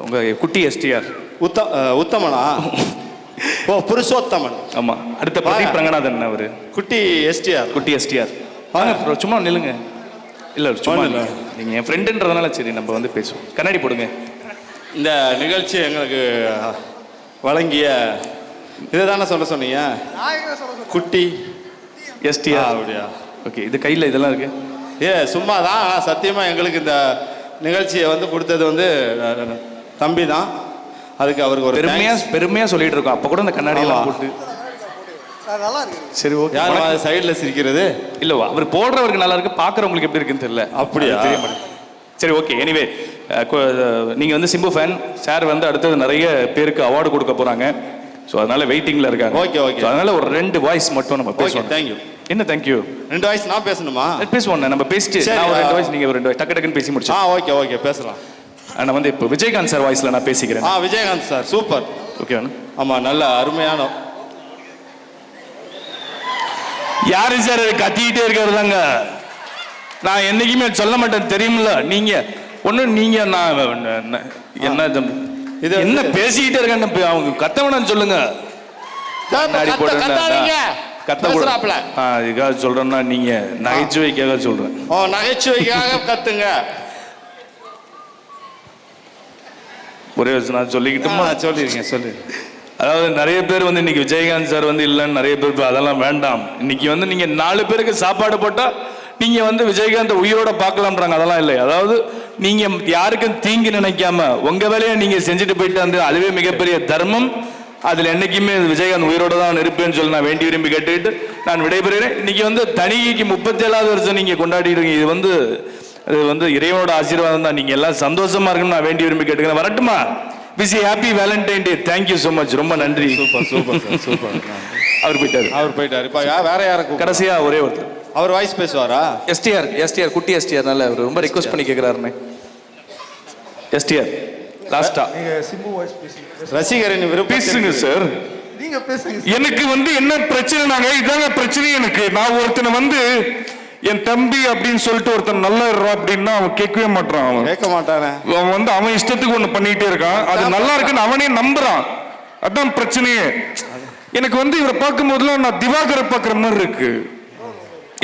உங்கள் குட்டி எஸ்டிஆர். உத்தமனா? ஓ, புருஷோத்தமன். ஆமாம். அடுத்த பிரதீப் ரங்கநாதன் அவர். குட்டி எஸ்டிஆர். குட்டி எஸ்டிஆர். வாங்க ப்ரோ, சும்மா நில்லுங்க. இல்லை சும்மா இல்லை, நீங்கள் என் ஃப்ரெண்டுன்றதுனால சரி நம்ம வந்து பேசுவோம். கண்ணாடி போடுங்க. இந்த நிகழ்ச்சி எங்களுக்கு வழங்கிய இதை தானே சொல்ல சொன்னீங்க, குட்டி எஸ்டிஆர். அப்படியா? ஓகே, இது கையில் இதெல்லாம் இருக்கு. சும்மா தான். சத்தியமாக எங்களுக்கு இந்த நிகழ்ச்சியை வந்து கொடுத்தது வந்து தம்பி தான். அதுக்கு அவருக்கு ஒரு பெருமையாக சொல்லிட்டு இருக்கோம். அப்போ கூட இந்த கண்ணாடியெல்லாம் போட்டு சரி ஓகே. யாரும் சைடில் சிரிக்கிறது இல்லை, அவர் போடுறவருக்கு நல்லா இருக்கு, பார்க்குறவங்களுக்கு எப்படி இருக்குன்னு தெரியல. அப்படியா? தெரிய மாட்டேங்குது. சரி ஓகே. எனிவே, நீங்கள் வந்து சிம்பு ஃபேன். சார் வந்து அடுத்தது நிறைய பேருக்கு அவார்டு கொடுக்க போகிறாங்க. ஸோ அதனால வெயிட்டிங்கில் இருக்காங்க. Okay okay. அதனால ஒரு 2 வாய்ஸ் மட்டும் நம்ம பேசுவோம். தேங்க்யூ. என்ன தேங்க்யூ? 2 வாய்ஸ் நான் பேசணுமா? பேசுவோம். நம்ம பேசிட்டு நான் ஒரு 2 வாய்ஸ், நீங்கள் ஒரு 2 வாய்ஸ் டக்கு டக்குன்னு பேசி முடிச்சு. ஓகே ஓகே, பேசலாம். நான் வந்து இப்போ விஜயகாந்த் சார் வாய்ஸில் நான் பேசிக்கிறேன். Vijayakanth sir super. ஓகே. ஆமாம், நல்ல அருமையான. யாரு சார் கத்திக்கிட்டே இருக்கிறதாங்க? நான் என்னைக்குமே சொல்ல மாட்டேன் தெரியுமில்ல. நீங்க ஒண்ணு, நீங்க நான் என்ன இது என்ன பேசிக்கிட்டே இருக்க, அவங்க கத்தவனு சொல்லுங்க. இதுக்காக சொல்றேன்னா நீங்க நகைச்சுவைக்காக சொல்றேன். நகைச்சுவைக்காக கத்துங்க. ஒரே நான் சொல்லிக்கிட்டுமா? சொல்லிருக்கேன், சொல்லு. அதாவது நிறைய பேர் வந்து இன்னைக்கு விஜயகாந்த் சார் வந்து இல்லைன்னு நிறைய பேர், அதெல்லாம் வேண்டாம். இன்னைக்கு வந்து நீங்க 4 பேருக்கு சாப்பாடு போட்டா நீங்க வந்து விஜயகாந்த் உயிரோட பார்க்கலாம்ன்றாங்க. அதெல்லாம் இல்லை. அதாவது நீங்க யாருக்கும் தீங்கு நினைக்காம உங்க வேலையை நீங்க செஞ்சுட்டு போயிட்டு வந்து அதுவே மிகப்பெரிய தர்மம். அதுல என்னைக்குமே விஜயகாந்த் உயிரோட தான் இருப்பேன்னு சொல்லி நான் வேண்டி விரும்பி கேட்டுக்கிட்டு நான் விடைபெறுகிறேன். இன்னைக்கு வந்து தனிகைக்கு 37வது வருஷம் நீங்க கொண்டாடிடுங்க. இது வந்து இறைவனோட ஆசீர்வாதம் தான். நீங்க எல்லாம் சந்தோஷமா இருக்குன்னு நான் வேண்டி விரும்பி கேட்டுக்கிறேன். வரட்டுமா? Wish you happy Valentine Day. Thank you so much. ரொம்ப நன்றி. Super super super. அவர் போயிட்டாரு. இப்போ வேற யாருக்கு கடைசியா ஒரே ஒருத்தர் அவர் வாய்ஸ் பேசுவாரா? எஸ்டிஆர் குட்டி எஸ்டிஆர். நல்ல அவர் ரொம்ப ரிக்வெஸ்ட் பண்ணி கேட்கிறாருன்னு. எஸ்டிஆர் லாஸ்டா நீங்க சிம்பு வாய்ஸ் பேசுங்க. ரசிகரின் விருப்பம் பேசுங்க சார். நீங்க பேசுங்க. எனக்கு வந்து என்ன பிரச்சனைனாங்க, இதாங்க பிரச்சனை எனக்கு. நான் ஒருத்தனை வந்து என் தம்பி அப்படின்னு சொல்லிட்டு ஒருத்தன் நல்லா இருறா அப்படின்னா அவன் கேட்கவே மாட்டான். அவன் கேட்க மாட்டானே. அவன் வந்து அவன் இஷ்டத்துக்கு ஒண்ணு பண்ணிட்டே இருக்கான். அது நல்லா இருக்குன்னு அவனே நம்புறான். அதான் பிரச்சனையே. எனக்கு வந்து இவரை பார்க்கும் போதுலாம் நான் திவாகரை பார்க்குற மாதிரி இருக்கு.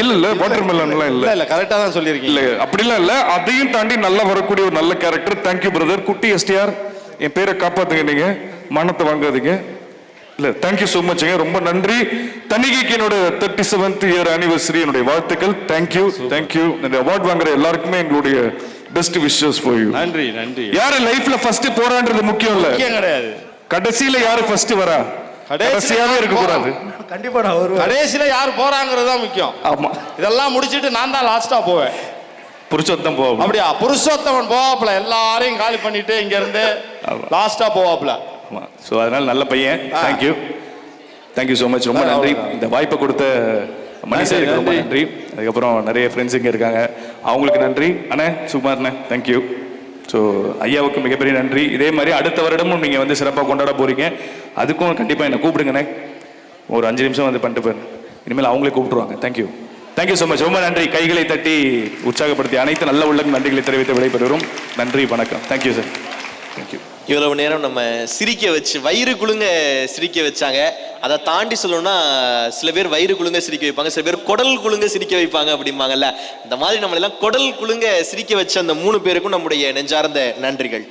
இல்ல வாட்டர் மெலன்லாம் இல்ல கரெக்டா தான் சொல்லியிருக்கீங்க. இல்ல அப்படிலாம் இல்ல. அதையும் தாண்டி நல்லா வரக்கூடிய ஒரு நல்ல கேரக்டர். Thank you brother. குட்டி எஸ்டிஆர், என் பேரை காப்பாத்துங்க. நீங்க மானத்தை வாங்காதீங்க. இல்ல தேங்க்யூ சோ மச். ரொம்ப நன்றி. தணிகைக்கு என்னோட 37th இயர் ஆனிவர்சரி என்னுடைய வாழ்த்துக்கள். தேங்க்யூ. இந்த அவார்ட் வாங்குற எல்லாருக்குமே எங்களுடைய பெஸ்ட் விஷஸ் ஃபார் யூ. நன்றி நன்றி. யாரு லைஃப்ல ஃபர்ஸ்ட் போறான்றது முக்கியம் இல்ல, கிடையாது. கடைசியில யாரு ஃபர்ஸ்ட் வரா, கடைசியாவே இருக்க கூடாது. கண்டிப்பா நான் வருவேன். கடைசியில யாரு போறாங்கிறது தான் முக்கியம். ஆமா, இதெல்லாம் முடிச்சிட்டு நான் தான் லாஸ்டா போவேன். புருஷோத்தம் போவோம். அப்படியா? புருஷோத்தமன் போவாப்ல. எல்லாரையும் காலி பண்ணிட்டு இங்க இருந்து லாஸ்டா போவாப்ல. ஸோ அதனால நல்ல பையன். Thank you so much. ரொம்ப நன்றி. இந்த வாய்ப்பை கொடுத்த மனுஷருக்கு ரொம்ப நன்றி. அதுக்கப்புறம் நிறைய ஃப்ரெண்ட்ஸ் இங்கே இருக்காங்க, அவங்களுக்கு நன்றி. அண்ணே சுகுமார்ண்ணே தேங்க்யூ. ஸோ ஐயாவுக்கு மிகப்பெரிய நன்றி. இதே மாதிரி அடுத்த வருடமும் நீங்கள் வந்து சிறப்பாக கொண்டாட போகிறீங்க. அதுக்கும் கண்டிப்பாக என்னை கூப்பிடுங்கண்ணே. ஒரு 5 நிமிஷம் வந்து பண்ணிட்டு போயிருங்க. இனிமேல் அவங்களே கூப்பிட்டுருவாங்க. Thank you so much. ரொம்ப நன்றி. கைகளை தட்டி உற்சாகப்படுத்தி அனைத்து நல்ல உள்ளம் நன்றிகளை தெரிவித்து விடைபெறுகிறோம். நன்றி, வணக்கம். Thank you sir. தேங்க்யூ. இவ்வளவு நேரம் நம்ம சிரிக்க வச்சு வயிறு குலுங்க சிரிக்க வச்சாங்க. அதை தாண்டி சொல்லணும்னா சில பேர் வயிறு குலுங்க சிரிக்க வைப்பாங்க, சில பேர் குடல் குலுங்க சிரிக்க வைப்பாங்க அப்படிம்பாங்கல்ல. இந்த மாதிரி நம்மளெல்லாம் குடல் குலுங்க சிரிக்க வச்ச அந்த 3 பேருக்கும் நம்முடைய நெஞ்சார்ந்த நன்றிகள்.